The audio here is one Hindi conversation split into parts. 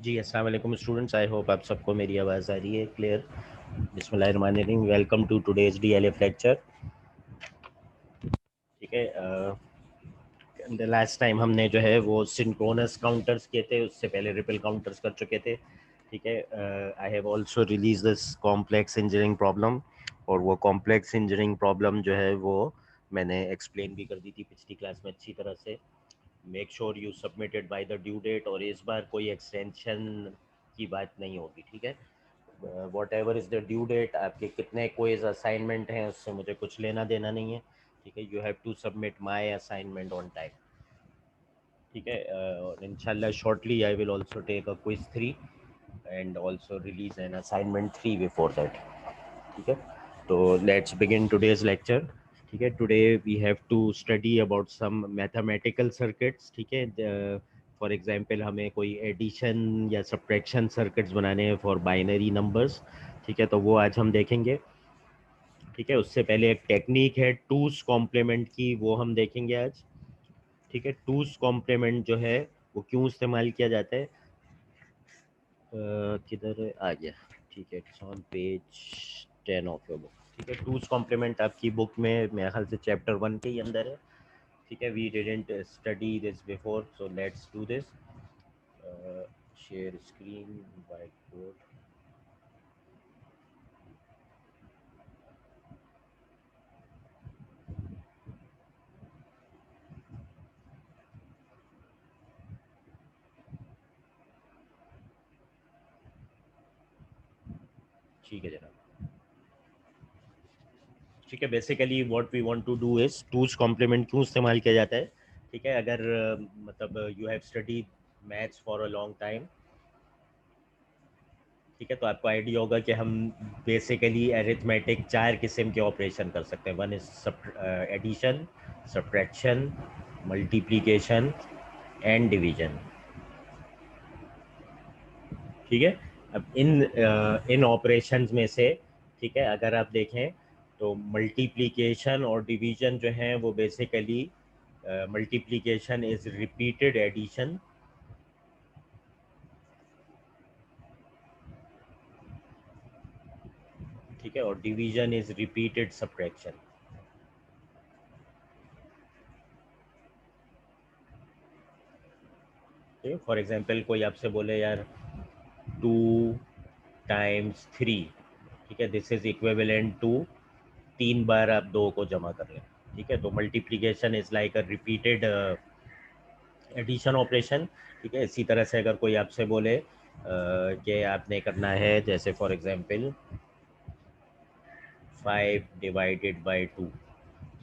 जी, अस्सलाम वालेकुम स्टूडेंट्स। आई होप आप सबको मेरी आवाज़ आ रही है क्लियर। बिस्मिल्लाहिर्रहमानिर्रहीम। Welcome to today's DLF lecture. ठीक है, लास्ट टाइम हमने जो है वो सिंक्रोनस काउंटर्स किए थे, उससे पहले रिपल काउंटर्स कर चुके थे। ठीक है, I have also release this complex engineering problem, और वो कॉम्प्लेक्स इंजीनियरिंग प्रॉब्लम जो है वो मैंने एक्सप्लेन भी कर दी थी पिछली क्लास में अच्छी तरह से। Make sure you submitted by the due date, और इस बार कोई एक्सटेंशन की बात नहीं होगी। ठीक है, whatever is the due date, आपके कितने क्विज असाइनमेंट हैं उससे मुझे कुछ लेना देना नहीं है। ठीक है, you have to submit my assignment on time. ठीक है, और इंशाल्लाह shortly I will also take a quiz 3 and also release an assignment 3 before that. ठीक है, तो लेट्स बिगिन टुडेज लेक्चर। ठीक है, today we have to study about some mathematical circuits. ठीक है, फॉर एग्जांपल हमें कोई एडिशन या सब्ट्रैक्शन सर्किट्स बनाने हैं फॉर बाइनरी नंबर्स। ठीक है, तो वो आज हम देखेंगे। ठीक है, उससे पहले एक टेक्निक है टूस कॉम्प्लीमेंट की, वो हम देखेंगे आज। ठीक है, टूस कॉम्प्लीमेंट जो है वो क्यों इस्तेमाल किया जाता है, किधर आ गया। ठीक है, it's on page 10 of your book. ठीक है, टूस कॉम्प्लीमेंट आपकी बुक में मेरे ख्याल से चैप्टर 1 के ही अंदर है। ठीक है, we didn't study this before, so let's do this. Share screen, white board. ठीक है जनाब। ठीक है, basically what we want to do is two's complement क्यों इस्तेमाल किया जाता है। ठीक है, अगर मतलब you have studied maths for a long time. ठीक है, तो आपको आइडिया होगा कि हम बेसिकली एरिथमेटिक 4 किस्म के ऑपरेशन कर सकते हैं। One is addition, subtraction, multiplication and division. ठीक है, अब इन ऑपरेशंस में से, ठीक है, अगर आप देखें तो मल्टीप्लिकेशन और डिवीजन जो हैं वो basically multiplication is repeated addition. ठीक है, और डिवीजन इज रिपीटेड सब्ट्रैक्शन। ठीक है, फॉर एग्जांपल कोई आपसे बोले यार 2 टाइम्स 3। ठीक है, दिस इज इक्विवेलेंट टू 3 बार आप 2 को जमा कर लें। ठीक है, तो multiplication is like a repeated addition operation. ठीक है, इसी तरह से अगर कोई आपसे बोले कि आपने करना है जैसे फॉर एग्जांपल 5/2।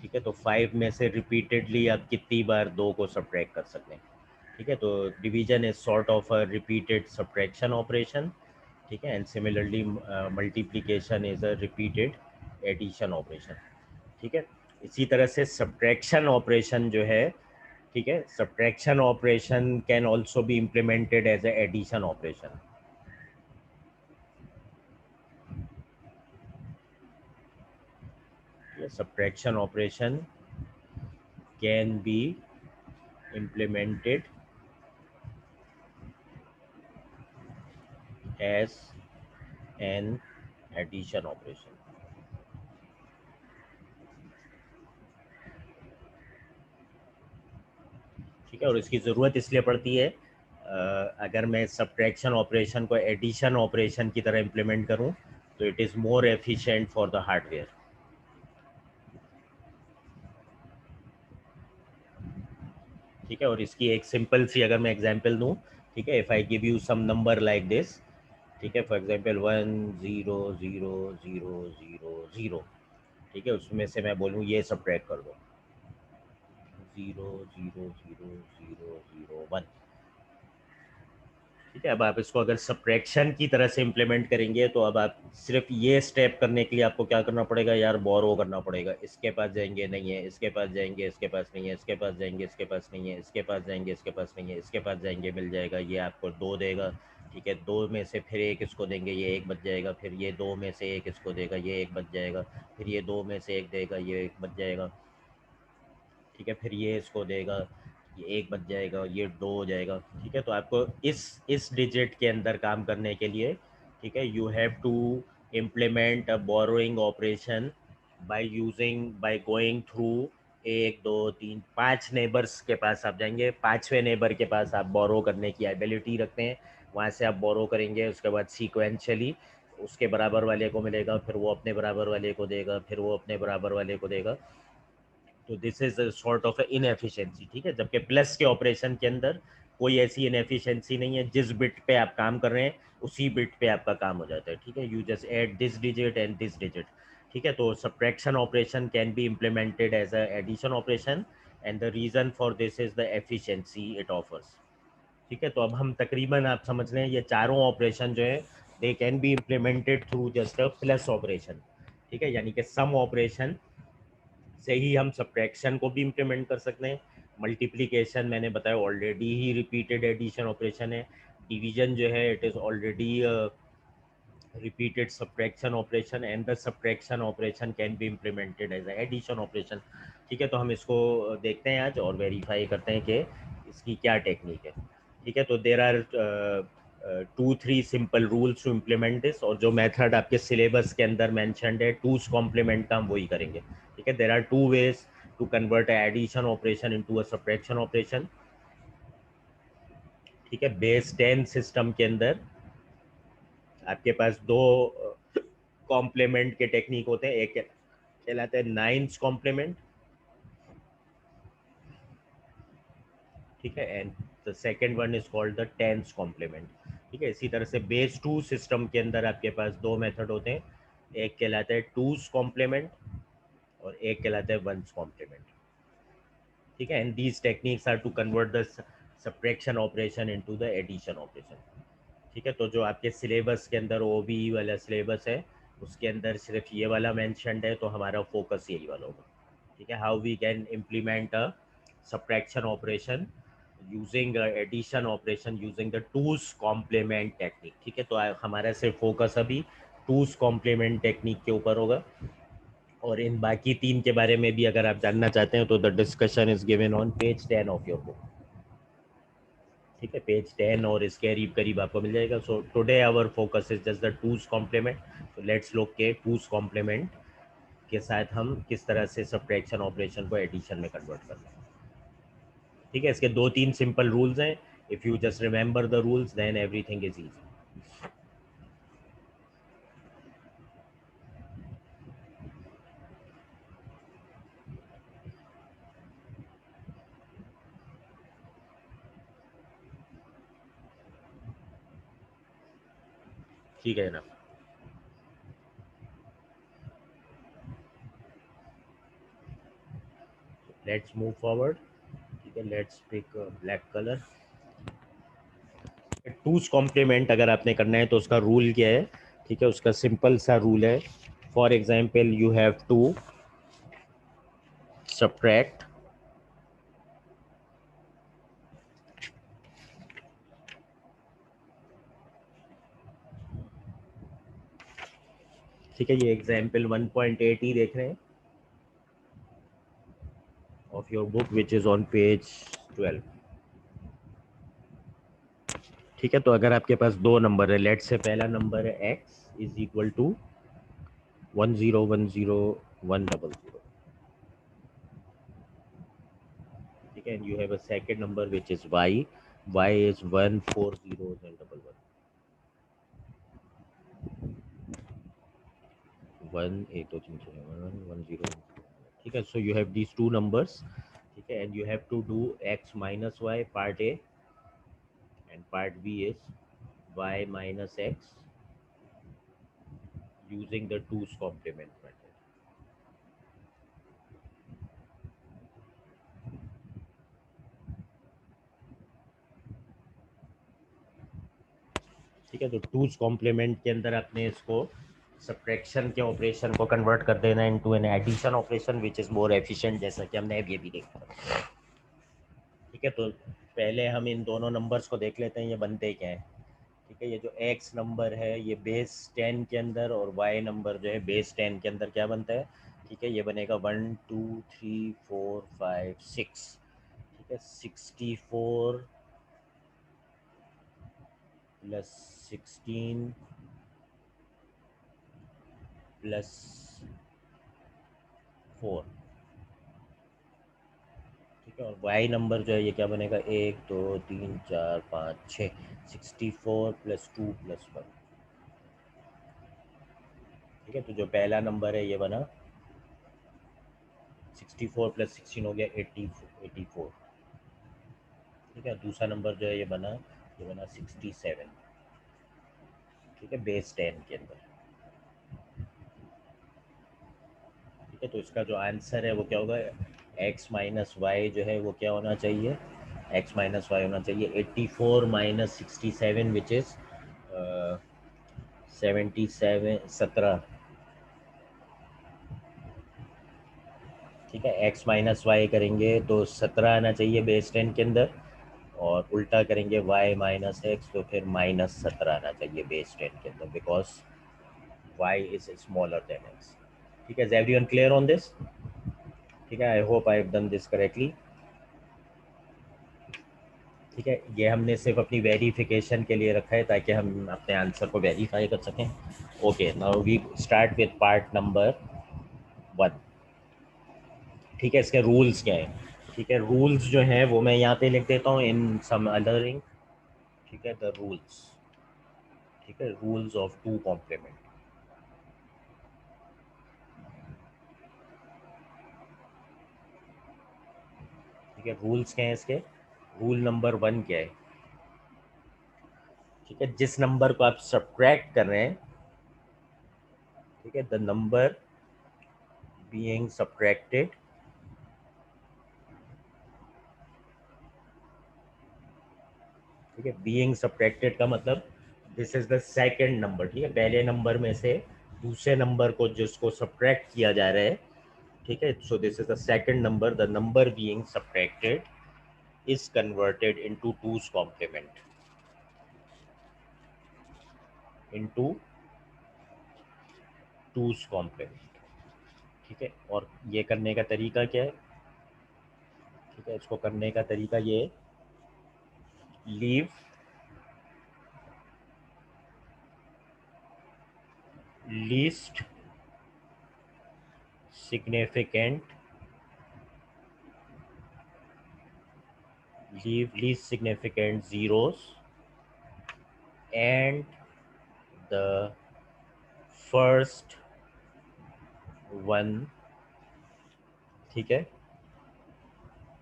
ठीक है, तो 5 में से रिपीटेडली आप कितनी बार 2 को सब्ट्रैक्ट कर सकते हैं। ठीक है, तो division is sort of a repeated subtraction operation. ठीक है, and similarly multiplication is a repeated addition operation. ठीक है, इसी तरह से सब्ट्रैक्शन ऑपरेशन जो है, ठीक है, subtraction operation can also be implemented as a addition operation. Subtraction operation can be implemented as an addition operation. ठीक है, और इसकी ज़रूरत इसलिए पड़ती है अगर मैं सब्ट्रैक्शन ऑपरेशन को एडिशन ऑपरेशन की तरह इम्प्लीमेंट करूं तो it is more efficient for the hardware. ठीक है, और इसकी एक सिंपल सी अगर मैं एग्जांपल दूं, ठीक है, if I give you some number like this. ठीक है, फॉर एग्जांपल 1 0 0 0 0। ठीक है, उसमें से मैं बोलूँ ये सब्ट्रैक्ट कर दो, 0 0 0 0 0 1। ठीक है, अब आप इसको अगर सब्ट्रैक्शन की तरह से इम्प्लीमेंट करेंगे तो अब आप सिर्फ ये स्टेप करने के लिए आपको क्या करना पड़ेगा यार, बोरो करना पड़ेगा। इसके पास जाएंगे नहीं है, इसके पास जाएंगे इसके पास नहीं है, इसके पास जाएंगे इसके पास नहीं है, इसके पास जाएंगे इसके पास नहीं है, इसके पास जाएंगे मिल जाएगा, ये आपको 2 देगा। ठीक है, 2 में से फिर एक इसको देंगे, ये 1 बच जाएगा, फिर ये 2 में से एक इसको देगा, ये 1 बच जाएगा, फिर ये 2 में से एक देगा, ये 1 बच जाएगा। ठीक है, फिर ये इसको देगा। ये एक बच जाएगा, ये दो हो जाएगा, ठीक है। तो आपको इस डिजिट के अंदर काम करने के लिए, ठीक है, you have to implement a borrowing operation by going through एक दो तीन पांच नेबर्स के पास आप जाएंगे, पांचवें नेबर के पास आप बोरो करने की एबिलिटी रखते हैं, वहाँ से आप बोरो करेंगे, उसके बाद सीक्वेंशियली उसके बराबर वाले को मिलेगा, फिर वो अपने बराबर वाले को देगा, फिर वो अपने बराबर वाले को देगा। तो this is sort of inefficiency, ठीक है। जबकि प्लस के ऑपरेशन के अंदर कोई ऐसी इनएफिशिएंसी नहीं है, जिस बिट पे आप काम कर रहे हैं उसी बिट पे आपका काम हो जाता है, ठीक है। You just add this digit and this digit, ठीक है। तो subtraction operation can be implemented as a addition operation and the reason for this is the efficiency it offers, ठीक है। तो अब हम तकरीबन आप समझ लें ये चारों ऑपरेशन जो है they can be implemented through just a plus operation, ठीक है। यानी कि सम ऑपरेशन से ही हम सब्ट्रैक्शन को भी इम्प्लीमेंट कर सकते हैं। मल्टीप्लिकेशन मैंने बताया ऑलरेडी ही रिपीटेड एडिशन ऑपरेशन है। डिवीजन जो है it is already repeated subtraction operation and the subtraction operation can be implemented as a addition operation, ठीक है। तो हम इसको देखते हैं आज और वेरीफाई करते हैं कि इसकी क्या टेक्निक है, ठीक है। तो there are 2-3 simple rules to implement this, और जो मेथड आपके सिलेबस के अंदर मैंशनड है टूस कॉम्प्लीमेंट का, हम वही करेंगे, ठीक है। There are two ways to convert addition operation into a subtraction operation, ठीक है। बेस 10 सिस्टम के अंदर आपके पास दो कॉम्प्लीमेंट के टेक्निक होते हैं, एक कहलाते हैं नाइन्स कॉम्प्लीमेंट, ठीक है, and the second one is called the ten's complement, ठीक है। इसी तरह से बेस टू सिस्टम के अंदर आपके पास दो मेथड होते हैं, एक कहलाता है टूस कॉम्प्लीमेंट और एक कहलाता है वंस कॉम्प्लीमेंट, ठीक है। And these techniques are to convert the subtraction operation into the addition operation, ठीक है। तो जो आपके सिलेबस के अंदर ओ बी वाला सिलेबस है उसके अंदर सिर्फ ये वाला मैंशनड है, तो हमारा फोकस यही वाला होगा, ठीक है। How we can implement a subtraction operation using addition operation using the two's complement technique, ठीक है। तो हमारा सिर्फ फोकस अभी टूस कॉम्प्लीमेंट टेक्निक के ऊपर होगा, और इन बाकी तीन के बारे में भी अगर आप जानना चाहते हैं तो the discussion is given on page 10 of your book, ठीक है, पेज 10 और इसके करीब करीब आपको मिल जाएगा। So today our focus is just the two's complement, तो लेट्स लुक के टूस कॉम्प्लीमेंट के साथ हम किस तरह से सब्ट्रैक्शन ऑपरेशन को एडिशन में कन्वर्ट करते हैं, ठीक है। इसके दो तीन सिंपल रूल्स हैं, if you just remember the rules then everything is easy, ठीक है ना। लेट्स मूव फॉरवर्ड, ठीक है। Let's pick black colour. Two's complement अगर आपने करना है तो उसका रूल क्या है, ठीक है। उसका सिंपल सा रूल है, for example you have to subtract, ठीक है। ये एग्जाम्पल 1.8 ही देख रहे हैं of your book which is on page 12, ठीक है। तो अगर आपके पास दो नंबर है, लेट से पहला नंबर है एक्स इज इक्वल टू 1010 100, ठीक है। And you have a second number which is Y is 140 ठीक है। So you have these two numbers, ठीक है, and you have to do X minus Y part A and part B is Y minus X using the 2's complement method, ठीक है। तो 2's complement के अंदर आपने इसको सब्ट्रैक्शन के ऑपरेशन को कन्वर्ट कर देना into an addition operation which is more efficient, जैसा कि हमने अभी अभी देखा, ठीक है। तो पहले हम इन दोनों नंबर्स को देख लेते हैं ये बनते क्या है, ठीक है। ये जो x नंबर है ये बेस 10 के अंदर और y नंबर जो है बेस 10 के अंदर क्या बनता है, ठीक है। ये बनेगा 1 2 3 4 5 6, ठीक है 64 प्लस 16 प्लस 4, ठीक है। और वाई नंबर जो है ये क्या बनेगा, 1 2 3 4 5 6, 64 प्लस 2 प्लस 1, ठीक है। तो जो पहला नंबर है ये बना 64 प्लस 16 हो गया 84, ठीक है। दूसरा नंबर जो है ये बना 67, ठीक है, बेस 10 के अंदर, ठीक है। तो इसका जो आंसर है वो क्या होगा, x माइनस वाई जो है वो क्या होना चाहिए, x माइनस वाई होना चाहिए 84 माइनस 67 विच इज़ 77 17, ठीक है। x माइनस वाई करेंगे तो 17 आना चाहिए बेस 10 के अंदर, और उल्टा करेंगे y माइनस एक्स तो फिर माइनस 17 आना चाहिए बेस 10 के अंदर, because y is smaller than x, ठीक है। Is everyone clear on this, ठीक है। I hope I have done this correctly, ठीक है। ये हमने सिर्फ अपनी वेरिफिकेशन के लिए रखा है ताकि हम अपने आंसर को वेरीफाई कर सकें। Okay, now we start with part number 1, ठीक है। इसके रूल्स क्या है, ठीक है। रूल्स जो हैं वो मैं यहाँ पे लिख देता हूँ इन सम अदर इंक, ठीक है। द रूल्स, ठीक है, रूल्स ऑफ टू कॉम्प्लीमेंट, ठीक है। रूल्स क्या है इसके, रूल नंबर 1 क्या है, ठीक है। जिस नंबर को आप सब्ट्रैक्ट कर रहे हैं, ठीक है, द नंबर बीइंग सब्ट्रैक्टेड, ठीक है। बीइंग सब्ट्रैक्टेड का मतलब this is the second number, ठीक है। पहले नंबर में से दूसरे नंबर को जिसको सब्ट्रैक्ट किया जा रहा है, ठीक है। So this is the second number, the number being subtracted is converted into two's complement, into two's complement, ठीक है। और ये करने का तरीका क्या है, ठीक है। इसको करने का तरीका ये है, leave least significant least significant zeros and the first one, ठीक है,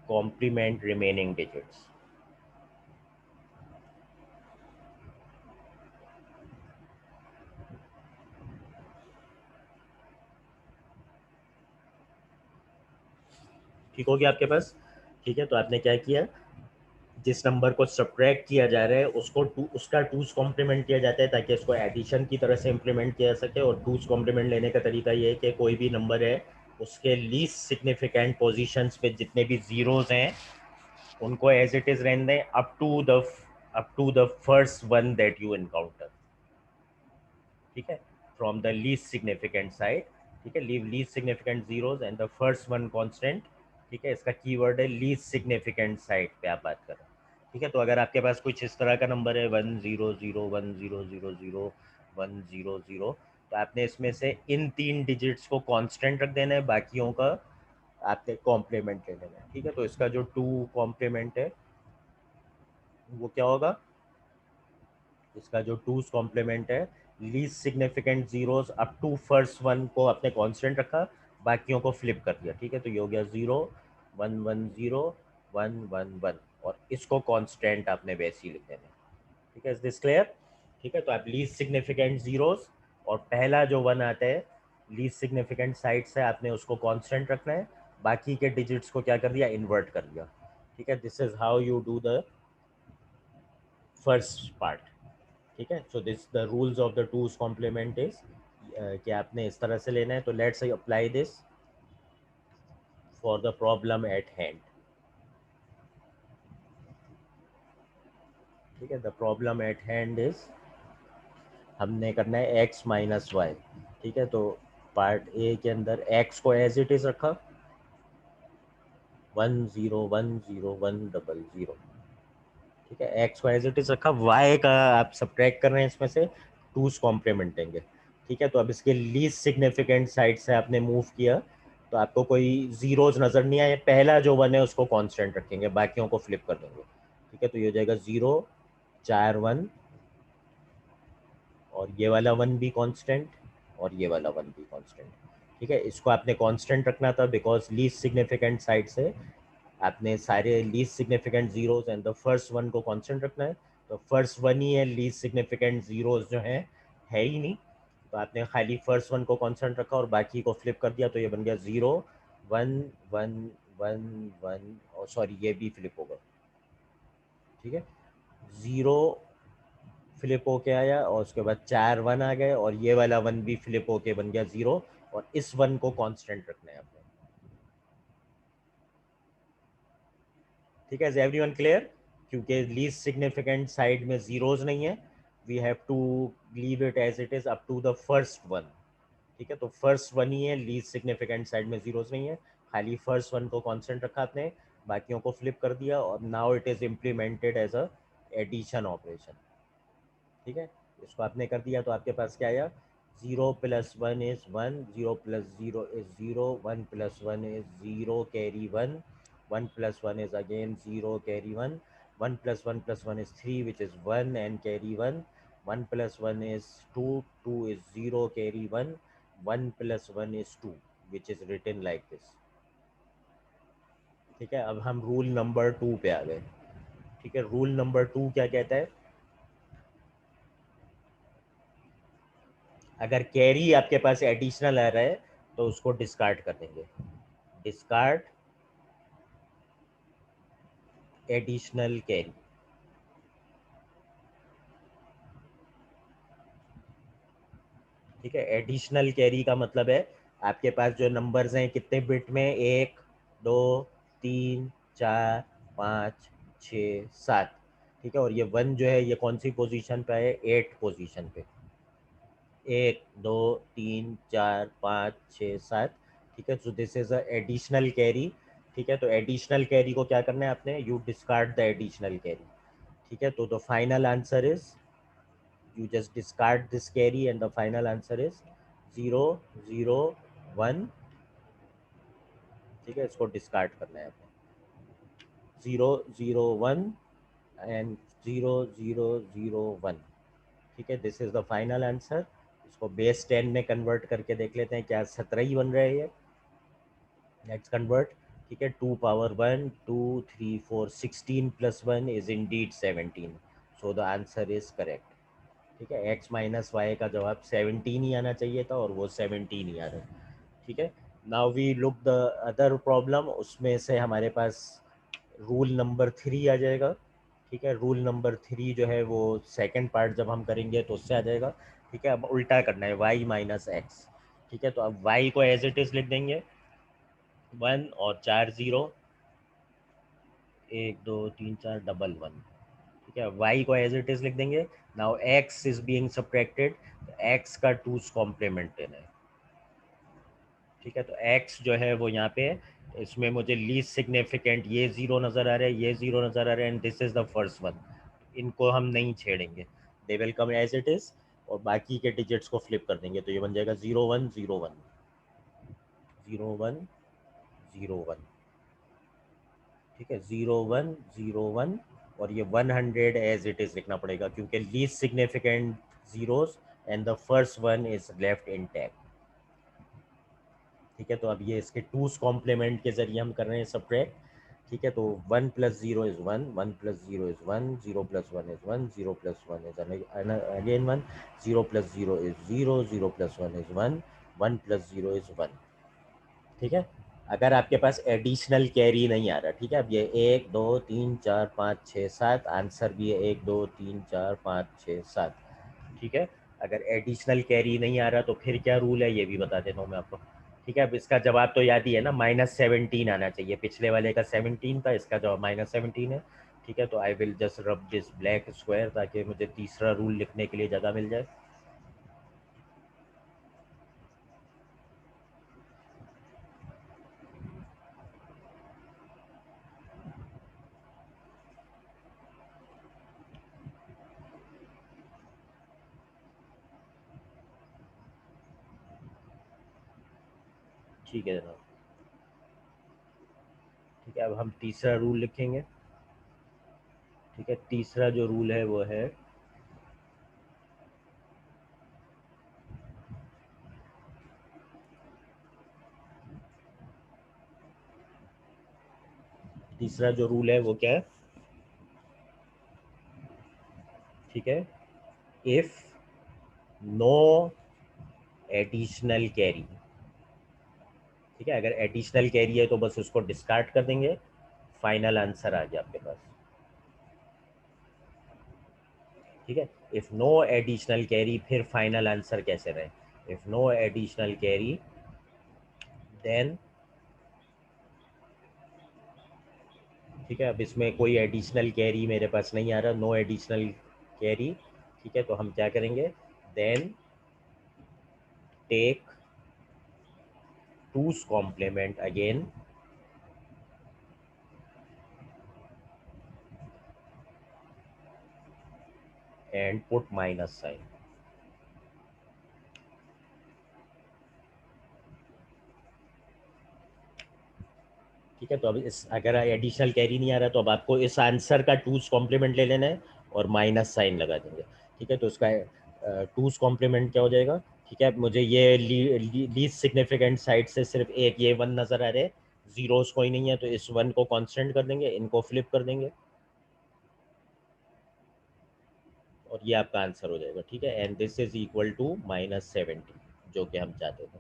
complement remaining digits, ठीक हो गया आपके पास, ठीक है। तो आपने क्या किया, जिस नंबर को सब्ट्रैक्ट किया जा रहा है उसको उसका टूज कॉम्प्लीमेंट किया जाता है ताकि इसको एडिशन की तरह से इम्प्लीमेंट किया जा सके। और टूज कॉम्प्लीमेंट लेने का तरीका ये है कि कोई भी नंबर है उसके लीस्ट सिग्निफिकेंट पोजीशंस पे जितने भी जीरोस हैं उनको एज इट इज रहने दें up to the first one that you encounter, ठीक है, from the least significant side, ठीक है। Leave least significant zeros and the first one constant, ठीक है। इसका कीवर्ड है लीस्ट सिग्निफिकेंट साइड पे आप बात कर रहे हैं, ठीक है। तो अगर आपके पास कुछ इस तरह का नंबर है 1 0 0 1 0 0 1 0 0, तो आपने इसमें से इन 3 डिजिट्स को कांस्टेंट रख देना है, बाकियों का आपने कॉम्प्लीमेंट ले लेना है, ठीक है। तो इसका जो टू कॉम्प्लीमेंट है वो क्या होगा, इसका जो टूज कॉम्प्लीमेंट है, least significant zeros up to first one को आपने कांस्टेंट रखा, बाकियों को फ्लिप कर दिया, ठीक है। तो ये हो गया 0 1 1 0 1 1 1, और इसको कांस्टेंट आपने वैसे ही लिख देना, ठीक है। इज दिस क्लियर, ठीक है। तो आप लीस्ट सिग्निफिकेंट जीरोस और पहला जो वन आता है लीस्ट सिग्निफिकेंट साइड से आपने उसको कांस्टेंट रखना है, बाकी के डिजिट्स को क्या कर दिया, इन्वर्ट कर दिया, ठीक है। This is how you do the first part, ठीक है। So this the rules of the two's complement is कि आपने इस तरह से लेना है। तो let's apply this for the problem at hand, ठीक है। The problem at hand is हमने करना है एक्स माइनस वाई, ठीक है। तो पार्ट ए के अंदर एक्स को एज इट इज रखा, 1 0 1 0 1 0 ठीक है, एक्स को एज इट इज रखा, वाई का आप सब्ट्रैक्ट कर रहे हैं इसमें से, टूस कॉम्प्लीमेंट देंगे। ठीक है, तो अब इसके लीस्ट सिग्निफिकेंट साइड से आपने मूव किया तो आपको कोई जीरोज नजर नहीं आए, पहला जो वन है उसको कांस्टेंट रखेंगे, बाकियों को फ्लिप कर देंगे। ठीक है, तो ये हो जाएगा 0 4 1, और ये वाला वन भी कांस्टेंट, और ये वाला वन भी कांस्टेंट। ठीक है, इसको आपने कांस्टेंट रखना था बिकॉज लीस्ट सिग्निफिकेंट साइड से आपने सारे least significant zeros and the first one को कांस्टेंट रखना है। तो फर्स्ट वन ही है, लीस्ट सिग्निफिकेंट जीरोस जो है ही नहीं, तो आपने खाली फर्स्ट वन को कांस्टेंट रखा और बाकी को फ्लिप कर दिया, तो ये बन गया 0 1 1 1 1, और सॉरी ये भी फ्लिप होगा। ठीक है, 0 फ्लिप होके आया और उसके बाद 4 1 आ गए, और ये वाला वन भी फ्लिप होके बन गया 0, और इस वन को कांस्टेंट रखना है आपने। ठीक है, इज एवरीवन क्लियर? क्योंकि लीस्ट सिग्निफिकेंट साइड में जीरोज नहीं है, we have to leave it as it is up to the first one. ठीक है, तो फर्स्ट वन ही है, लीस्ट सिग्निफिकेंट साइड में जीरोज नहीं है, खाली फर्स्ट वन को कांस्टेंट रखा आपने, बाकियों को फ्लिप कर दिया, और now it is implemented as a addition operation. ठीक है, इसको आपने कर दिया तो आपके पास क्या आया, 0 + 1 is 1, 0 + 0 is 0, 1 + 1 is 0 carry 1, 1 + 1 is again 0 carry 1, 1 + 1 + 1 is 3 which is 1 and carry 1, 1 + 1 is 2, 2 is 0 carry 1, 1 + 1 is 2 which is written like this। ठीक है, अब हम रूल नंबर 2 पे आ गए। ठीक है, रूल नंबर 2 क्या कहता है, अगर कैरी आपके पास एडिशनल आ रहा है तो उसको डिस्कार्ड कर देंगे, डिस्कार्ड एडिशनल कैरी। ठीक है, एडिशनल कैरी का मतलब है आपके पास जो नंबर्स हैं कितने बिट में, 1 2 3 4 5 6 7। ठीक है, और ये वन जो है ये कौन सी पोजीशन पे है, 8 पोजीशन पे, 1 2 3 4 5 6 7। ठीक है, so this is a additional carry. ठीक है, तो एडिशनल कैरी को क्या करना है आपने, you discard the additional carry. ठीक है, तो the final answer is, you just discard this carry and the final answer is 0 0 1। ठीक है, इसको डिस्कार्ड करना है आपने, 0 0 1 एंड 0 0 0 1। ठीक है, this is the final answer. इसको बेस 10 में कन्वर्ट करके देख लेते हैं क्या 17 ही बन रहा है ये। Let's convert. ठीक है, 2 power 1 2 3 4 16 + 1 is Indeed 17, so the answer is correct. ठीक है, x - y का जवाब 17 ही आना चाहिए था और वो 17 ही आ रहा है। ठीक है, now we look the other problem, उसमें से हमारे पास रूल नंबर 3 आ जाएगा। ठीक है, रूल नंबर 3 जो है वो सेकंड पार्ट जब हम करेंगे तो उससे आ जाएगा। ठीक है, अब उल्टा करना है, y - x। ठीक है, तो अब y को एज इट इज लिख देंगे, 1 और 4 0, 1 2 3 4 डबल 1। ठीक है, y को एज इट इज लिख देंगे। Now x is being subtracted, x का 2's कॉम्प्लीमेंट देना है। ठीक है, तो x जो है वो यहाँ पे, इसमें मुझे लीस्ट सिग्निफिकेंट ये 0 नज़र आ रहा है, ये 0 नज़र आ रहा है, and this is the first one. इनको हम नहीं छेड़ेंगे, they will come as it is, और बाकी के डिजिट्स को फ्लिप कर देंगे, तो ये बन जाएगा 0 1 0 1 0 1 0 1। ठीक है, 0 1 0 1, और ये 100 एज इट इज लिखना पड़ेगा क्योंकि least significant zeros and the first one is left intact. ठीक है, तो अब ये इसके टूस कॉम्प्लीमेंट के जरिए हम कर रहे हैं सब्ट्रैक्ट। ठीक है, तो 1 + 0 is 1, 1 + 0 is 1, 0 + 1 is 1, 0 + 1 is again 1, 0 + 0 is 0, 0 + 1 is 1, 1 + 0 is 1। ठीक है, अगर आपके पास एडिशनल कैरी नहीं आ रहा, ठीक है, अब ये 1 2 3 4 5 6 7, आंसर भी है 1 2 3 4 5 6 7। ठीक है, अगर एडिशनल कैरी नहीं आ रहा तो फिर क्या रूल है ये भी बता देता हूँ मैं आपको। ठीक है, अब इसका जवाब तो याद ही है ना, -17 आना चाहिए, पिछले वाले का 17 था, इसका जवाब -17 है। ठीक है, तो I will just rub this black square ताकि मुझे तीसरा रूल लिखने के लिए जगह मिल जाए। ठीक है जनाब। ठीक है, अब हम तीसरा रूल लिखेंगे। ठीक है, तीसरा जो रूल है वो है, तीसरा जो रूल है वो क्या है? ठीक है, इफ नो एडिशनल कैरी। ठीक है, अगर एडिशनल कैरी है तो बस उसको डिस्कार्ड कर देंगे, फाइनल आंसर आ गया आपके पास। ठीक है, इफ नो एडिशनल कैरी, फिर फाइनल आंसर कैसे रहे? If no additional carry then, ठीक है, अब इसमें कोई एडिशनल कैरी मेरे पास नहीं आ रहा, नो एडिशनल कैरी। ठीक है, तो हम क्या करेंगे? Then take two's complement again and put minus sign. ठीक है, तो अब इस, अगर एडिशनल कैरी नहीं आ रहा तो अब आपको इस आंसर का टूस कॉम्प्लीमेंट ले लेना है और माइनस साइन लगा देंगे। ठीक है, तो उसका टूस कॉम्प्लीमेंट क्या हो जाएगा? ठीक है, मुझे ये लीस्ट सिग्निफिकेंट साइड से सिर्फ एक ये वन नज़र आ रहे हैं, जीरोस कोई नहीं है, तो इस वन को कांस्टेंट कर देंगे, इनको फ्लिप कर देंगे और ये आपका आंसर हो जाएगा। ठीक है, and this is equal to -70, जो कि हम चाहते थे।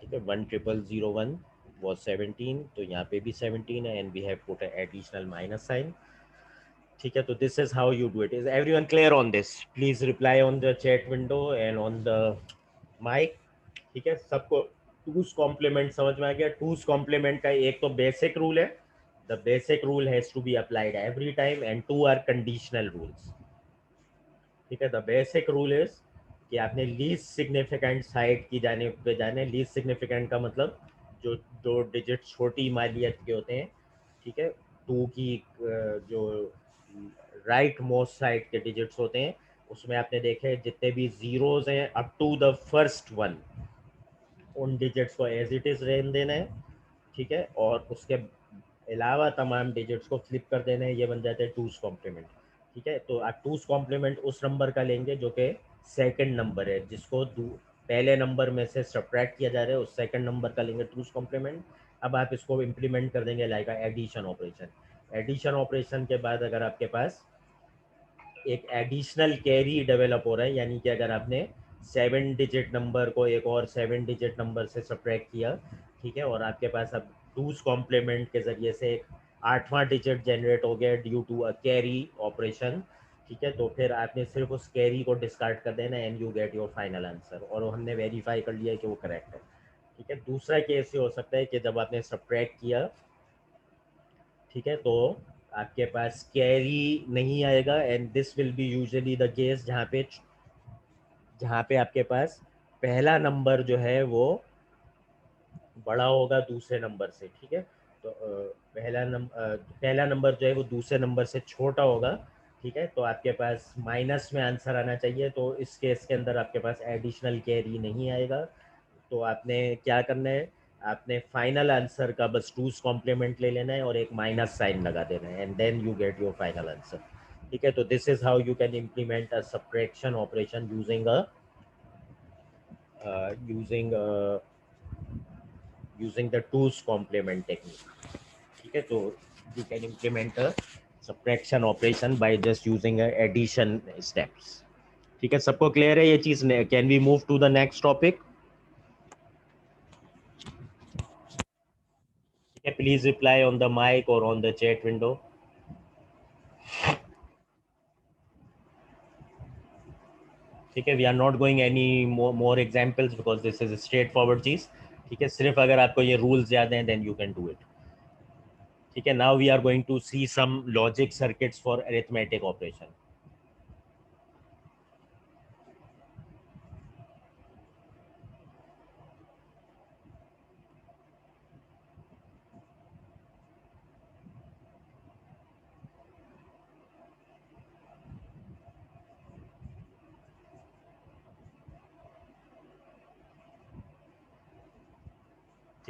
ठीक है, 10001 was 17, तो यहाँ पे भी 17 है, and we have put additional minus sign. ठीक है, तो this is how you do it. Is everyone clear on this? Please reply on the chat window and on the mic. ठीक है, सबको टूस कॉम्प्लीमेंट समझ में आ गया? टूस कॉम्प्लीमेंट का एक तो बेसिक रूल है, the basic rule has to be applied every time, and two are conditional rules. ठीक है, द बेसिक रूल इज कि आपने लीस्ट सिग्निफिकेंट साइड की जाने पे जाने। लीस्ट सिग्निफिकेंट का मतलब जो दो डिजिट छोटी मालियत के होते हैं। ठीक है, टू की जो राइट मोस्ट साइड के डिजिट्स होते हैं, उसमें आपने देखे जितने भी जीरोज हैं up to the first one, उन डिजिट्स को एज इट इज रहने देना है। ठीक है, और उसके अलावा तमाम डिजिट्स को फ्लिप कर देना है, ये बन जाते हैं टूस कॉम्प्लीमेंट। ठीक है, तो आप टूस कॉम्प्लीमेंट उस नंबर का लेंगे जो कि सेकंड नंबर है, जिसको पहले नंबर में से सब्ट्रैक्ट किया जा रहा है, उस सेकंड नंबर का लेंगे टूस कॉम्प्लीमेंट। अब आप इसको इम्प्लीमेंट कर देंगे like addition operation. Addition operation के बाद अगर आपके पास एक एडिशनल कैरी डेवलप हो रहा है, यानी कि अगर आपने 7 डिजिट नंबर को एक और 7 डिजिट नंबर से सब्ट्रैक्ट किया, ठीक है, और आपके पास अब टूस कॉम्प्लीमेंट के जरिए से एक 8वां डिजिट जनरेट हो गया due to a carry operation. ठीक है, तो फिर आपने सिर्फ उस कैरी को डिस्कार्ड कर देना and you get your final answer, और हमने वेरीफाई कर लिया कि वो करेक्ट है। ठीक है, दूसरा केस ये हो सकता है कि जब आपने सब्ट्रैक्ट किया, ठीक है, तो आपके पास कैरी नहीं आएगा, and this will be usually the case जहाँ पे आपके पास पहला नंबर जो है वो बड़ा होगा दूसरे नंबर से। ठीक है, तो पहला नंबर जो है वो दूसरे नंबर से छोटा होगा। ठीक है, तो आपके पास माइनस में आंसर आना चाहिए, तो इस केस के अंदर आपके पास एडिशनल कैरी नहीं आएगा। तो आपने क्या करना है? आपने फाइनल आंसर का बस टूस कॉम्प्लीमेंट ले लेना है और एक माइनस साइन लगा देना है, and then you get your final answer. ठीक है, तो this is how you can implement a subtraction operation using using the two's complement technique. ठीक है, तो you can implement a subtraction operation by just using a addition steps. ठीक है, सबको क्लियर है ये चीज? Can we move to the next topic? ठीक है, please reply on the mic और ऑन द चैट विंडो। ठीक है, we are not going any more examples because this is straightforward चीज। ठीक है, सिर्फ अगर आपको ये रूल्स याद हैं then you can do it. ठीक है, now we are going to see some logic circuits for arithmetic operation.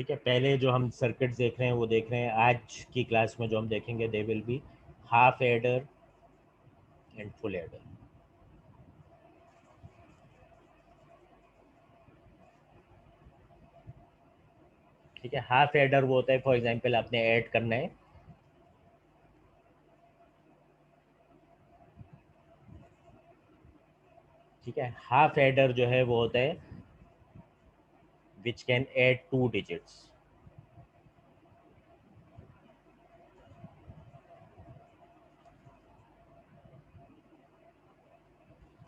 ठीक है, पहले जो हम सर्किट देख रहे हैं वो देख रहे हैं, आज की क्लास में जो हम देखेंगे they will be half adder and full adder. ठीक है, हाफ एडर वो होता है, फॉर एग्जांपल आपने ऐड करना है, ठीक है, हाफ एडर जो है वो होता है विच कैन ऐड 2 डिजिट्स।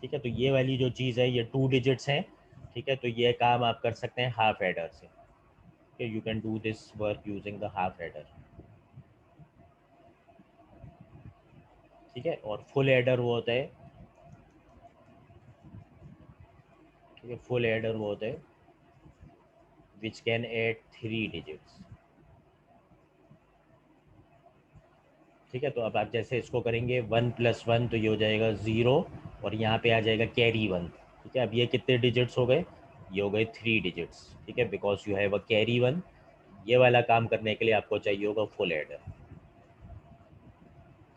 ठीक है, तो ये वाली जो चीज़ है ये 2 डिजिट्स हैं। ठीक है, तो ये काम आप कर सकते हैं हाफ एडर से। You can do this work using the half adder. ठीक है, और फुल एडर वो होता है, ठीक है, फुल एडर वो होता है विच कैन ऐड 3 डिजिट्स। ठीक है, तो अब आप जैसे इसको करेंगे 1+1 तो ये हो जाएगा 0, और यहाँ पे आ जाएगा कैरी 1। ठीक है, अब ये कितने डिजिट्स हो गए, ये हो गए 3 डिजिट्स। ठीक है, because you have a carry 1। ये वाला काम करने के लिए आपको चाहिए होगा फुल एडर।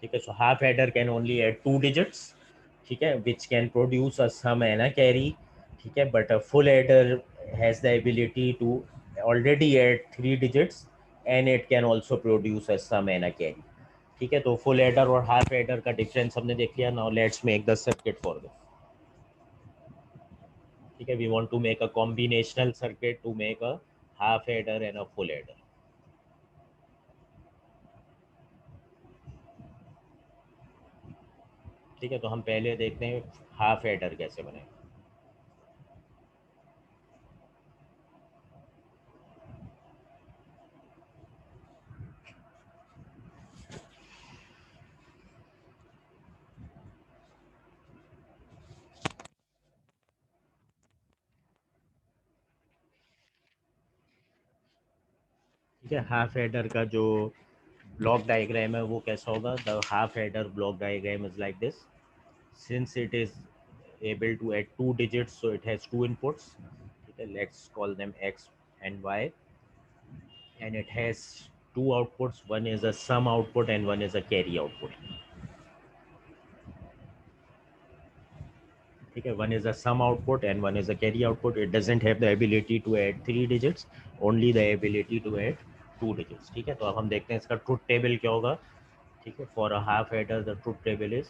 ठीक है, so half adder can only add 2 digits, ठीक है, which can produce a sum and a carry. ठीक है, but a full adder has the ability to already add 3 digits and it can also produce a sum and a carry. ठीक है, तो फुल एडर और हाफ एडर का डिफरेंस हमने देख लिया। Now let's make the circuit for this. ठीक है, we want to make a combinational circuit to make a half adder and a full adder. ठीक है, तो हम पहले देखते हैं हाफ एडर कैसे बने। ठीक है, हाफ एडर का जो ब्लॉक डायग्राम है वो कैसा होगा, the half adder block diagram is like this. Since it is able to add 2 digits, so it has 2 inputs. Okay, let's call them x and y, and it has 2 outputs. One is a sum output and one is a carry output. Okay, one is a sum output and one is a carry output. It doesn't have the ability to add 3 digits, only the ability to add 2 digits. ठीक है, तो अब हम देखते हैं इसका ट्रुथ टेबल क्या होगा। ठीक है, for a half adder the truth table is,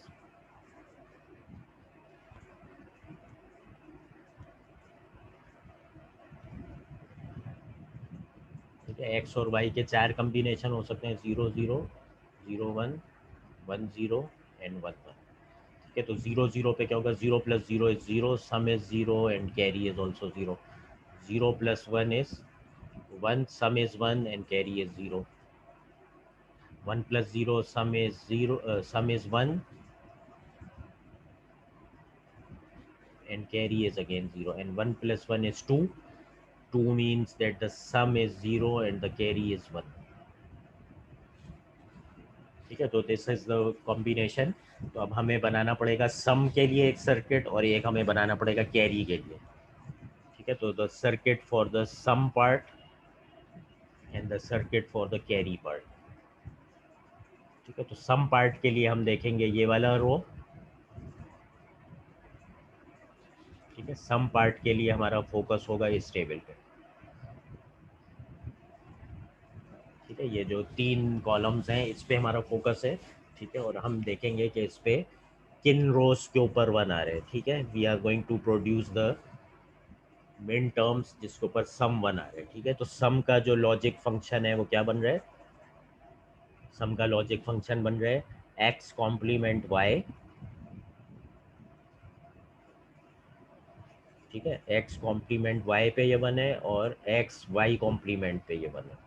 ठीक है, एक्स और वाई के 4 कम्बिनेशन हो सकते हैं, 0 0, 0 1, 1 0 एंड 1 1। ठीक है, तो 0 0 पे क्या होगा, 0+0 is 0, some is 0 and carry is also 0। 0+1 is 1, some is 1 and carry is 0। 1+0 some is 0, some is 1 and carry is again 0, and 1+1 is 2. 2 means that the sum is 0 and the carry is 1। ठीक है, तो दिस इज द कॉम्बिनेशन। तो अब हमें बनाना पड़ेगा सम के लिए एक सर्किट और एक हमें बनाना पड़ेगा कैरी के लिए। ठीक है, तो the circuit for the sum part and the circuit for the carry part. ठीक है, तो सम पार्ट के लिए हम देखेंगे ये वाला रो। ठीक है, सम पार्ट के लिए हमारा फोकस होगा इस टेबल पे। ठीक है, ये जो 3 कॉलम्स हैं इस पे हमारा फोकस है। ठीक है, और हम देखेंगे कि इस पे किन रोज के ऊपर 1 आ रहे हैं। ठीक है, we are going to produce the minterms जिसके ऊपर सम 1 आ रहे हैं। ठीक है, तो सम का जो लॉजिक फंक्शन है वो क्या बन रहा है, सम का लॉजिक फंक्शन बन रहा है एक्स कॉम्प्लीमेंट वाई। ठीक है, एक्स कॉम्प्लीमेंट वाई पे ये 1 है और एक्स वाई कॉम्प्लीमेंट पे ये 1 है।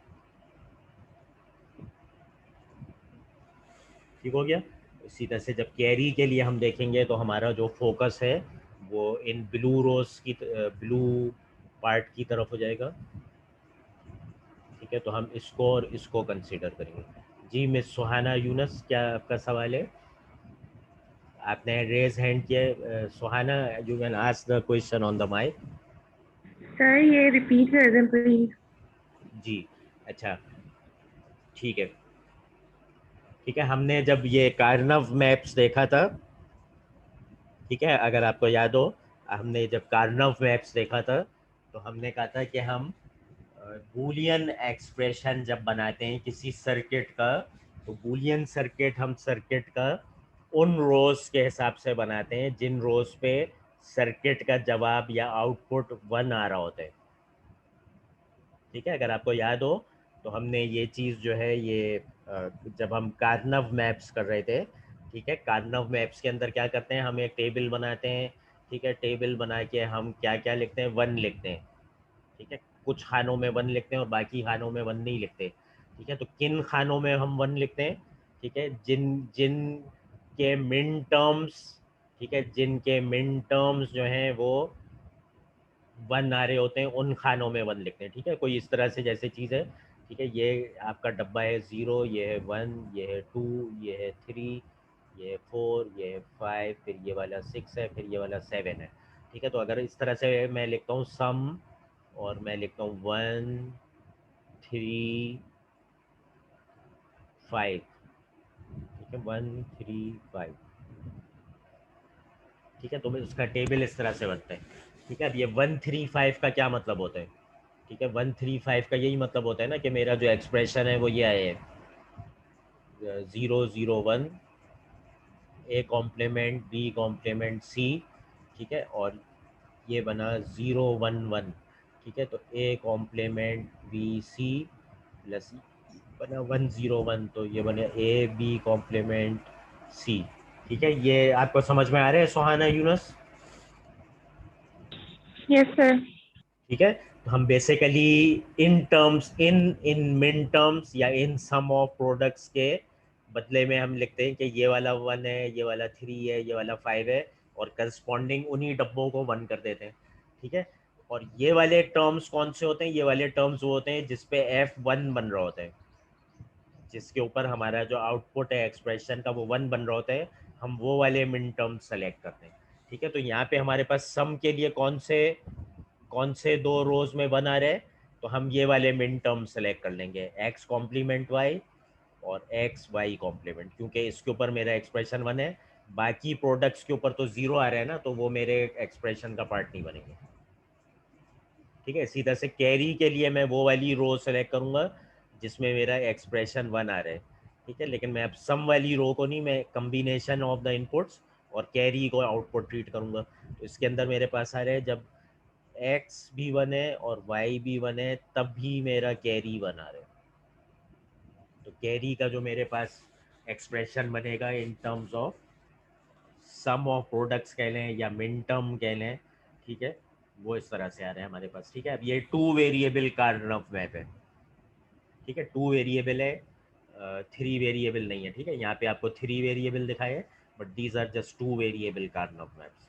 ठीक हो गया। इसी तरह से जब कैरी के लिए हम देखेंगे तो हमारा जो फोकस है वो इन ब्लू रोज की, ब्लू पार्ट की तरफ हो जाएगा। ठीक है, तो हम इसको और इसको कंसीडर करेंगे। जी मिस सुहाना यूनस, क्या आपका सवाल है, आपने रेज हैंड किया है। Suhana, you can ask the question on the mic. Sir ये रिपीट कर दें प्लीज। जी। अच्छा, ठीक है। ठीक है, हमने जब ये कार्नव मैप्स देखा था, ठीक है, अगर आपको याद हो, हमने जब कार्नव मैप्स देखा था तो हमने कहा था कि हम बूलियन एक्सप्रेशन जब बनाते हैं किसी सर्किट का, तो बूलियन सर्किट हम सर्किट का उन रोज के हिसाब से बनाते हैं जिन रोज पे सर्किट का जवाब या आउटपुट 1 आ रहा होता है। ठीक है, अगर आपको याद हो तो हमने ये चीज़ जो है ये जब हम कार्नव मैप्स कर रहे थे, ठीक है, कार्नव मैप्स के अंदर क्या करते हैं, हम एक टेबल बनाते हैं। ठीक है, टेबल बना के हम क्या क्या लिखते हैं, 1 लिखते हैं। ठीक है, कुछ खानों में 1 लिखते हैं और बाकी खानों में 1 नहीं लिखते। ठीक है, तो किन खानों में हम 1 लिखते हैं, ठीक है, जिन जिन के मिन टर्म्स, ठीक है, जिनके मिन टर्म्स जो हैं वो 1 आ रहे होते हैं, उन खानों में 1 लिखते हैं। ठीक है, कोई इस तरह से जैसे चीज़ है। ठीक है, ये आपका डब्बा है 0, ये है 1, ये है 2, ये है 3, ये है 4, ये है 5, फिर ये वाला 6 है, फिर ये वाला 7 है। ठीक है, तो अगर इस तरह से मैं लिखता हूँ सम, और मैं लिखता हूँ 1 3 5। ठीक है, 1 3 5। ठीक है, तो मैं उसका टेबल इस तरह से बनता है। ठीक है, अब ये 1 3 5 का क्या मतलब होता है। ठीक है, 1 3 5 का यही मतलब होता है ना कि मेरा जो एक्सप्रेशन है वो ये है 0 0 1, A complement B complement C. ठीक है, और ये बना 0 1 1। ठीक है, तो A complement B C plus बना 1 0 1, तो ये बने ए बी कॉम्प्लीमेंट सी। ठीक है, ये आपको समझ में आ रहा है सुहाना यूनस। Yes, sir. ठीक है, तो हम बेसिकली इन टर्म्स, इन मिन टर्म्स या इन सम ऑफ प्रोडक्ट्स के बदले में हम लिखते हैं कि ये वाला 1 है, ये वाला 3 है, ये वाला 5 है, और करस्पॉन्डिंग उन्हीं डब्बों को 1 कर देते हैं। ठीक है, और ये वाले टर्म्स कौन से होते हैं, ये वाले टर्म्स वो होते हैं जिसपे F1 बन रहा होता है, जिसके ऊपर हमारा जो आउटपुट है एक्सप्रेशन का वो 1 बन रहा होता है, हम वो वाले मिन टर्म्स सेलेक्ट करते हैं। ठीक है, तो यहाँ पे हमारे पास सम के लिए कौन से 2 रोज में बना रहे, तो हम ये वाले मिन टर्म सेलेक्ट कर लेंगे, एक्स कॉम्प्लीमेंट वाई और एक्स वाई कॉम्प्लीमेंट, क्योंकि इसके ऊपर मेरा एक्सप्रेशन 1 है। बाकी प्रोडक्ट्स के ऊपर तो 0 आ रहा है ना, तो वो मेरे एक्सप्रेशन का पार्ट नहीं बनेंगे। ठीक है, सीधा से कैरी के लिए मैं वो वाली रो सेलेक्ट करूंगा जिसमें मेरा एक्सप्रेशन 1 आ रहा है। ठीक है, लेकिन मैं अब सम वाली रो को नहीं, मैं कम्बिनेशन ऑफ द इनपुट्स और कैरी को आउटपुट ट्रीट करूंगा। तो इसके अंदर मेरे पास आ रहा है जब एक्स भी 1 है और वाई भी 1 है तब भी मेरा कैरी 1 आ रहा है। तो कैरी का जो मेरे पास एक्सप्रेशन बनेगा in terms of sum of products कह लें या मिन टर्म कह लें, ठीक है, वो इस तरह से आ रहा है हमारे पास। ठीक है, अब ये 2 वेरिएबल कार्नव मैप है। ठीक है, 2 वेरिएबल है, 3 वेरिएबल नहीं है। ठीक है, यहाँ पे आपको 3 वेरिएबल दिखाए हैं, but these are just 2 variable Karnaugh maps.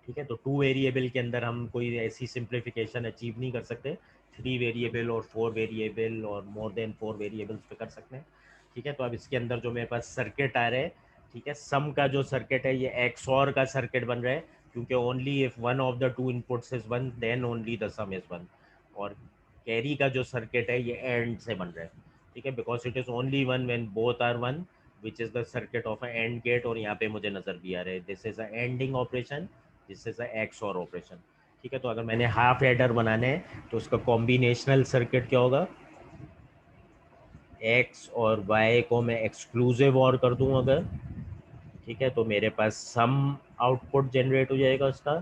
ठीक है, तो 2 वेरिएबल के अंदर हम कोई ऐसी सिंप्लीफिकेशन अचीव नहीं कर सकते। 3 वेरिएबल और 4 वेरिएबल और मोर देन 4 वेरिएबल्स पे कर सकते हैं। ठीक है, तो अब इसके अंदर जो मेरे पास सर्किट आ रहे हैं, ठीक है, सम का जो सर्किट है ये एक्स और का सर्किट बन रहा है, क्योंकि only if one of the two inputs is 1 then only the sum is 1। और कैरी का जो सर्किट है ये एंड से बन रहा है। ठीक है, because it is only 1 when both are 1, which is the circuit of a and gate, और यहाँ पे मुझे नजर भी आ रहा है this is a anding operation, this is a XOR operation. ठीक है, तो अगर मैंने हाफ एडर बनाने हैं तो उसका कॉम्बिनेशनल सर्किट क्या होगा, एक्स और वाई को मैं एक्सक्लूसिव और कर दूं अगर, ठीक है, तो मेरे पास सम आउटपुट जनरेट हो जाएगा उसका,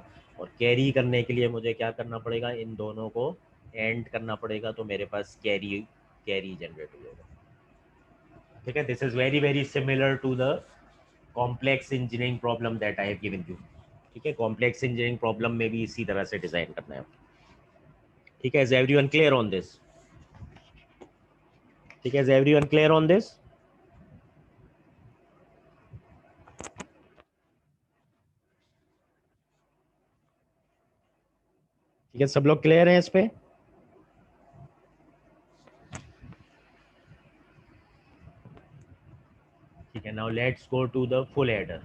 और कैरी करने के लिए मुझे क्या करना पड़ेगा, इन दोनों को एंड करना पड़ेगा, तो मेरे पास कैरी कैरी जनरेट हो जाएगा। ठीक है, this is very very similar to the complex engineering problem that I have given you. ठीक है, कॉम्प्लेक्स इंजीनियरिंग प्रॉब्लम में भी इसी तरह से डिजाइन करना है। ठीक है, is everyone clear on this. ठीक है, is everyone clear on this. ठीक है, सब लोग क्लियर हैं इस पे। ठीक है, now let's go to the full adder.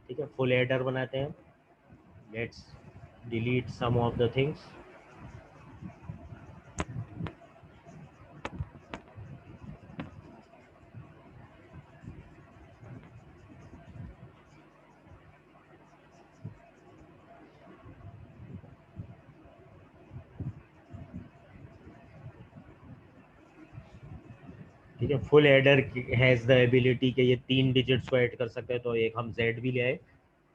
ठीक है, फुल हेडर बनाते हैं। Let's delete some of the things. ठीक है, full adder has the ability कि ये 3 डिजिट्स को ऐड कर सकते हैं, तो एक हम जेड भी ले आए।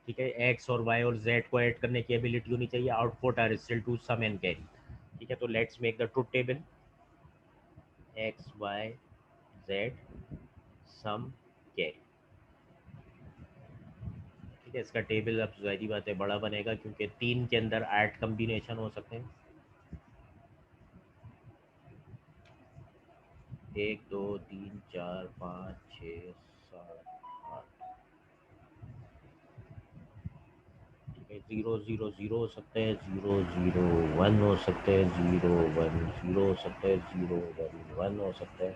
ठीक है, एक्स और वाई और जेड को ऐड करने की एबिलिटी होनी चाहिए। Output are still two sum and carry. ठीक है, तो let's make the truth table. X Y Z sum carry. ठीक है, इसका टेबल अब जाहिर बात है बड़ा बनेगा, क्योंकि 3 के अंदर 8 कम्बिनेशन हो सकते हैं। 1 2 3 4 5 6 7 8। ठीक है, 0 0 0 हो सकते हैं, 0 0 1 हो सकते हैं, 0 1 0 हो सकते हैं, 0 1 1 हो सकते हैं,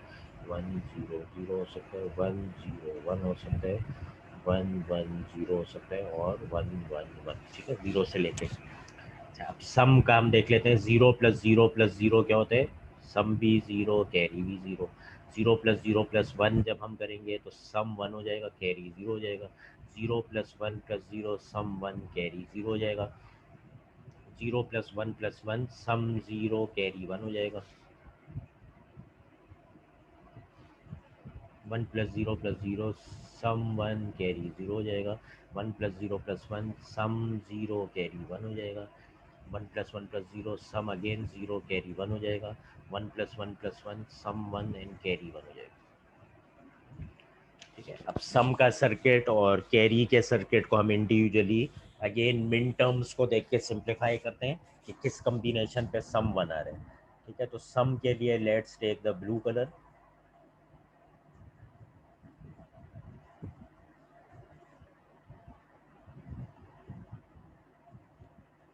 1 0 0 हो सकते हैं, 1 0 1 हो सकते हैं, 1 1 0 हो सकते हैं और 1 1 1। ठीक है, 0 से लेके। अच्छा, अब सम का हम देख लेते हैं। 0 प्लस 0 प्लस 0 क्या होते हैं? सम भी 0, कैरी भी 0। 0 प्लस 0 प्लस 1 जब हम करेंगे तो सम 1 हो जाएगा, कैरी 0 हो जाएगा। 0 प्लस 1 प्लस 0 सम 1 कैरी 0 हो जाएगा। 0 प्लस 1 सम 0 कैरी 1 हो जाएगा। 1 प्लस 0 प्लस 0 सम 1 कैरी 0 हो जाएगा। 1 प्लस 0 प्लस 1 सम 0 कैरी 1 हो जाएगा। 1 प्लस 0 सम अगेन 0 कैरी 1 हो जाएगा। 1 प्लस 1 सम 1 एंड कैरी 1 हो जाएगा। ठीक है, अब सम का सर्किट और कैरी के सर्किट को हम इंडिविजुअली अगेन मिन टर्म्स को देख के सिंप्लीफाई करते हैं कि किस कम्बिनेशन पे सम 1 आ रहे हैं। ठीक है, तो सम के लिए let's take the blue colour.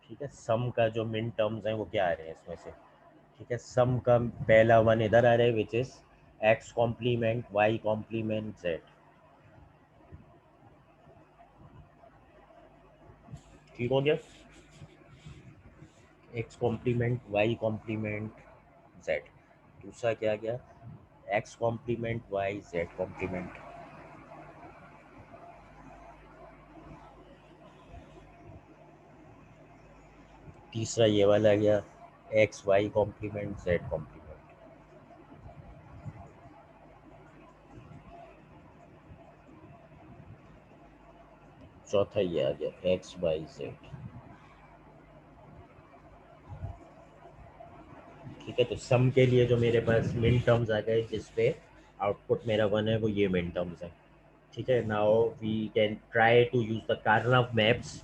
ठीक है, सम का जो मिन टर्म्स हैं वो क्या आ रहे हैं इसमें से? ठीक है, सम का पहला 1 इधर आ रहा है, which is X complement Y complement Z. ठीक हो गया, X complement Y complement Z. दूसरा क्या गया? X complement Y Z complement. तीसरा ये वाला गया, X Y complement Z complement. चौथा ये आ गया, एक्स वाई जेड। ठीक है, तो सम के लिए जो मेरे पास मिन टर्म्स आ गए जिसपे आउटपुट मेरा 1 है, वो ये मिन टर्म्स है। ठीक है, now we can try to use the Karnaugh maps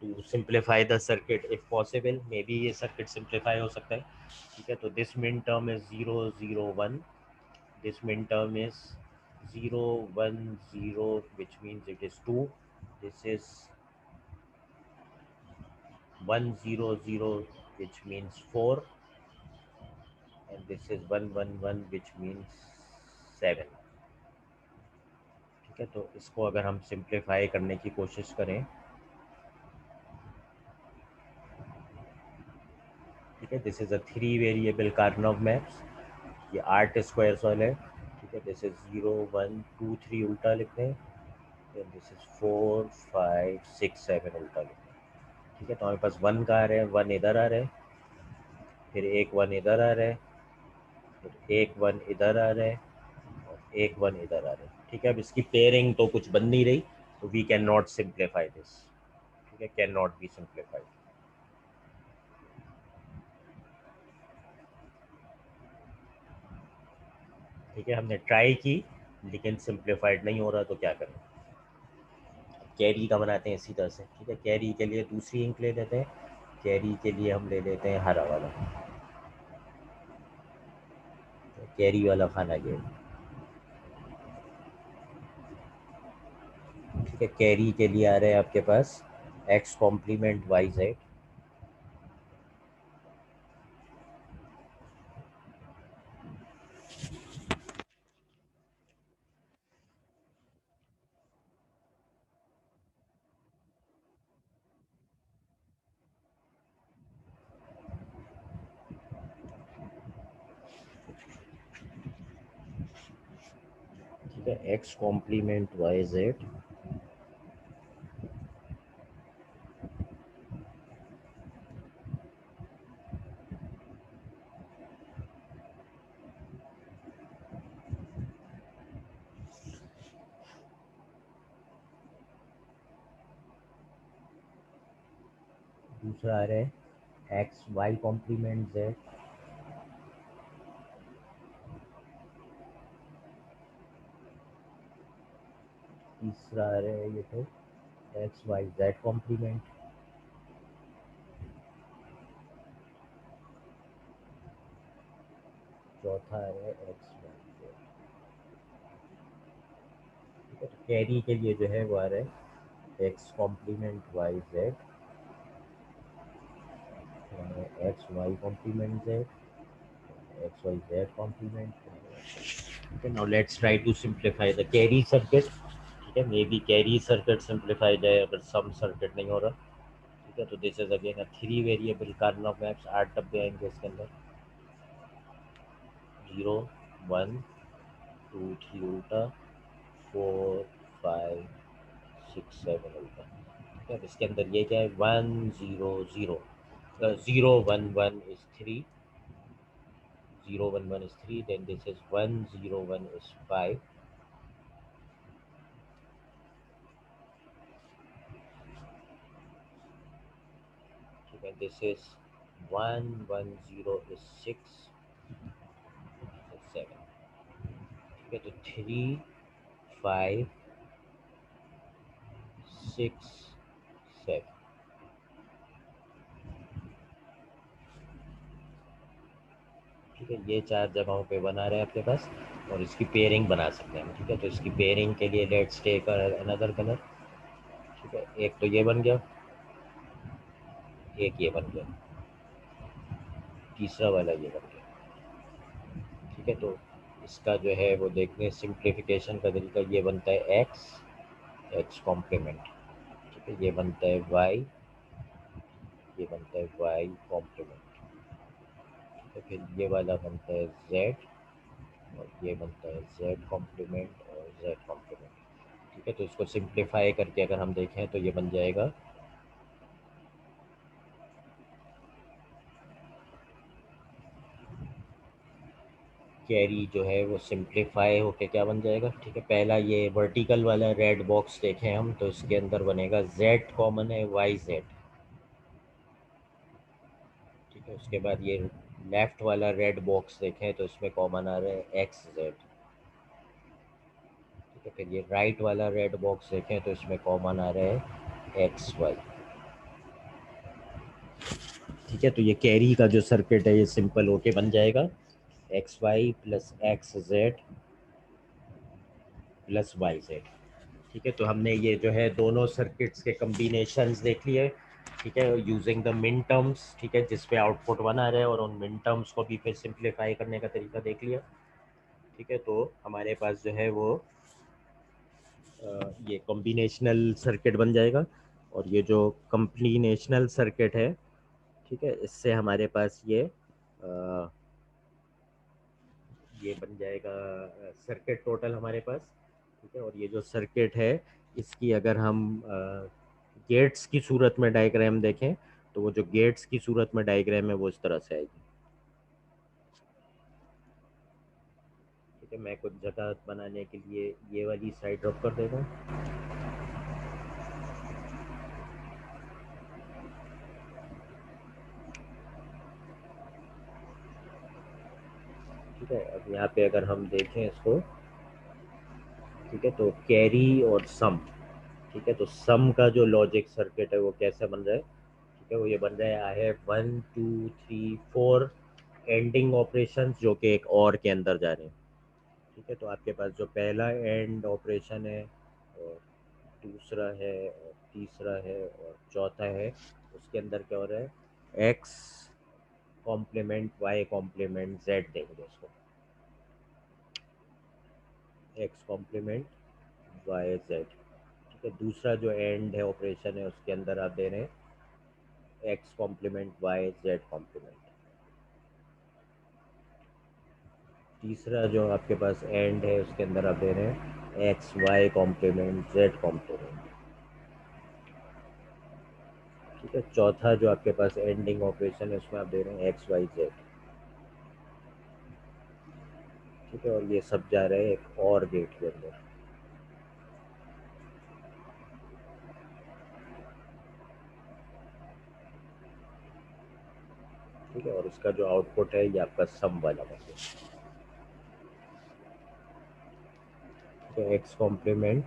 to simplify the circuit if possible. Maybe ये सर्किट सिंप्लीफाई हो सकता है। ठीक है, तो this minterm is 0 0 1। This minterm is 0 1 0, which means it is 2. This is 1 0 0, which means 4, and this is 1 1 1, which means 7। ठीक है, तो इसको अगर हम सिंप्लीफाई करने की कोशिश करें। ठीक है, this is a 3 variable Karnaugh maps. ये 8 स्क्वायर सॉइल है। ठीक है, दिस इज 0 1 2 3 उल्टा लिखते हैं, देन दिस इज 4 5 6 7 उल्टा लिखते हैं। ठीक है, तो हमारे पास 1 का आ रहा है, 1 इधर आ रहा है, फिर एक 1 इधर आ रहा है, फिर एक 1 इधर आ रहा है और एक 1 इधर आ रहा है। ठीक है, अब इसकी पेयरिंग तो कुछ बन नहीं रही, तो we can not simplify this. ठीक है, कैन नॉट बी सिंप्लीफाइड। ठीक है, हमने ट्राई की लेकिन सिंप्लीफाइड नहीं हो रहा, तो क्या करें? कैरी का बनाते हैं इसी तरह से। ठीक है, कैरी के लिए दूसरी इंक ले लेते हैं। कैरी के लिए हम ले लेते हैं हरा वाला। तो कैरी वाला खाना गेम। ठीक है, कैरी के लिए आ रहे हैं आपके पास एक्स कॉम्प्लीमेंट वाई जेड। ठीक है, एक्स कॉम्प्लीमेंट वाई जेड। दूसरा आ रहा है एक्स वाई कॉम्प्लीमेंट जेड, तीसरा आ रहा है ये तो एक्स वाई जेड कॉम्प्लीमेंट, चौथा आ रहा है एक्स वाई जेड। ठीक है, तो कैरी के लिए जो है वो आ रहा है X complement Y Z, X Y complement Z, X Y Z complement. Okay, now let's try to simplify the carry circuit. ठीक है, may be carry circuit simplify जाए अगर सम सर्किट नहीं हो रहा। ठीक है, तो this is again a 3 variable Karnaugh maps, 8 डब्बे आएंगे इसके अंदर, 0 1 2 3 उल्टा, 4 5 6 7 उल्टा। ठीक है, इसके अंदर ये क्या है, 1 0 0, 0 1 1 is 3, 0 1 1 is 3, then this is 1 0 1 is 5, ठीक है, this is 1 1 0 is 6 7। ठीक है, तो 3 5 6 7। ठीक है, ये 4 जगहों पे बना रहे हैं आपके पास, और इसकी पेयरिंग बना सकते हैं। ठीक है, तो इसकी पेयरिंग के लिए लेट्स टेक अनदर कलर। ठीक है, एक तो ये बन गया, एक ये बन गया, तीसरा वाला ये बन गया। ठीक है, तो इसका जो है वो देखने सिंप्लीफिकेशन का तरीका ये बनता है एक्स, एक्स कॉम्प्लीमेंट। ठीक है, ये बनता है वाई, ये बनता है वाई कॉम्प्लीमेंट। तो फिर ये वाला बनता है जेड, और ये बनता है जेड कॉम्प्लीमेंट और जेड कॉम्प्लीमेंट। ठीक है, तो इसको सिंप्लीफाई करके अगर हम देखें तो ये बन जाएगा कैरी जो है वो सिंप्लीफाई होके क्या बन जाएगा। ठीक है, पहला ये वर्टिकल वाला रेड बॉक्स देखें हम तो इसके अंदर बनेगा जेड कॉमन है वाई जेड। ठीक है, उसके बाद ये लेफ्ट वाला रेड बॉक्स देखें तो इसमें कॉमन आ रहा है एक्स जेड। ठीक है, फिर ये राइट वाला रेड बॉक्स देखें तो इसमें कॉमन आ रहा है एक्स वाई। ठीक है, तो ये कैरी का जो सर्किट है ये सिंपल होके बन जाएगा X Y plus X Z plus Y Z. ठीक है, तो हमने ये जो है दोनों सर्किट्स के कम्बिनेशंस देख लिए। ठीक है, यूजिंग द मिन टर्म्स। ठीक है, जिस पे आउटपुट बना रहे और उन मिन टर्म्स को भी फिर सिंप्लीफाई करने का तरीका देख लिया। ठीक है, तो हमारे पास जो है वो ये कॉम्बिनेशनल सर्किट बन जाएगा, और ये जो कॉम्बिनेशनल सर्किट है, ठीक है, इससे हमारे पास ये बन जाएगा सर्किट टोटल हमारे पास। ठीक है, और ये जो सर्किट है इसकी अगर हम गेट्स की सूरत में डायग्राम देखें तो वो जो गेट्स की सूरत में डायग्राम है वो इस तरह से आएगी। ठीक है, मैं कुछ जगह बनाने के लिए ये वाली साइड ड्रॉप कर देता हूँ। ठीक है, अब यहाँ पे अगर हम देखें इसको, ठीक है, तो कैरी और सम। ठीक है, तो सम का जो लॉजिक सर्किट है वो कैसे बन रहा है। ठीक है, वो ये बन रहा है आई हैव 1 2 3 4 एंडिंग ऑपरेशन जो कि एक और के अंदर जा रहे हैं। ठीक है, तो आपके पास जो पहला एंड ऑपरेशन है, और दूसरा है, और तीसरा है, और चौथा है, उसके अंदर क्या हो रहा है, X complement Y complement Z देंगे उसको, एक्स कॉम्प्लीमेंट वाई जेड। ठीक है, दूसरा जो एंड है ऑपरेशन है उसके अंदर आप दे रहे हैं X complement Y Z complement. तीसरा जो आपके पास एंड है उसके अंदर आप दे रहे हैं X Y complement Z complement. ठीक है, चौथा जो आपके पास एंडिंग ऑपरेशन है उसमें आप दे रहे हैं एक्स वाई जेड। ठीक है, और ये सब जा रहे हैं एक और गेट के अंदर। ठीक है, और उसका जो आउटपुट है ये आपका सम वाला होगा, ठीक है। एक्स कॉम्प्लीमेंट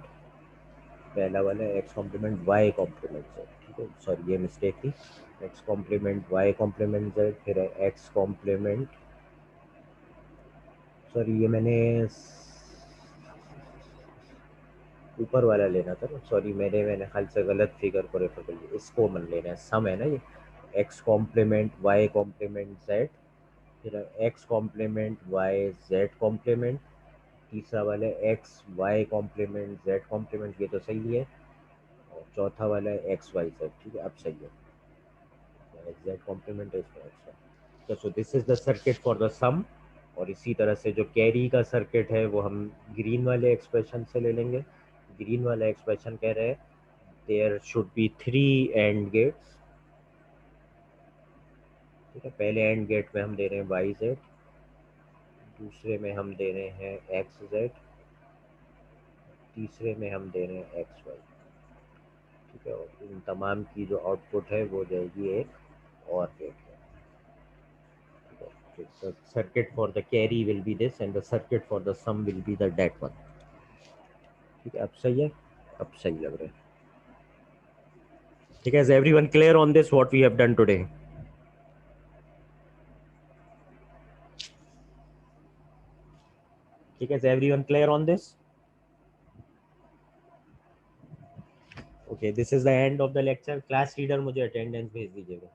पहला वाला X complement Y complement Z, ठीक है, सॉरी ये मिस्टेक थी, X complement Y complement Z, फिर एक्स कॉम्प्लीमेंट, सॉरी ये मैंने ऊपर वाला लेना था ना, सॉरी मैंने ख्याल से गलत फिगर को रेफर कर लिया, इसको मन लेना है, सम है ना ये, x complement Y complement Z, फिर x complement Y Z complement, तीसरा वाला x Y complement Z complement, ये तो सही है, और चौथा वाला है एक्स वाई जेड, ठीक है, अब सही है, जेड कॉम्प्लीमेंट है इसमें x y, so this is the circuit for the sum. और इसी तरह से जो कैरी का सर्किट है वो हम ग्रीन वाले एक्सप्रेशन से ले लेंगे। ग्रीन वाला एक्सप्रेशन कह रहे हैं there should be 3 and gates, ठीक है, पहले एंड गेट में हम दे रहे हैं वाई जेड, दूसरे में हम दे रहे हैं एक्स जेड, तीसरे में हम दे रहे हैं एक्स वाई, ठीक है, और इन तमाम की जो आउटपुट है वो जाएगी एक और गेट में, ठीक है। तो the circuit for the carry will be this and the circuit for the sum will be the that one, ठीक है, अब सही है, अब सही लग रहा है, ठीक है। Is everyone clear on this what we have done today? ठीक है, is everyone clear on this? Okay, this is the end of the lecture. Class leader मुझे attendance भेज दीजिएगा।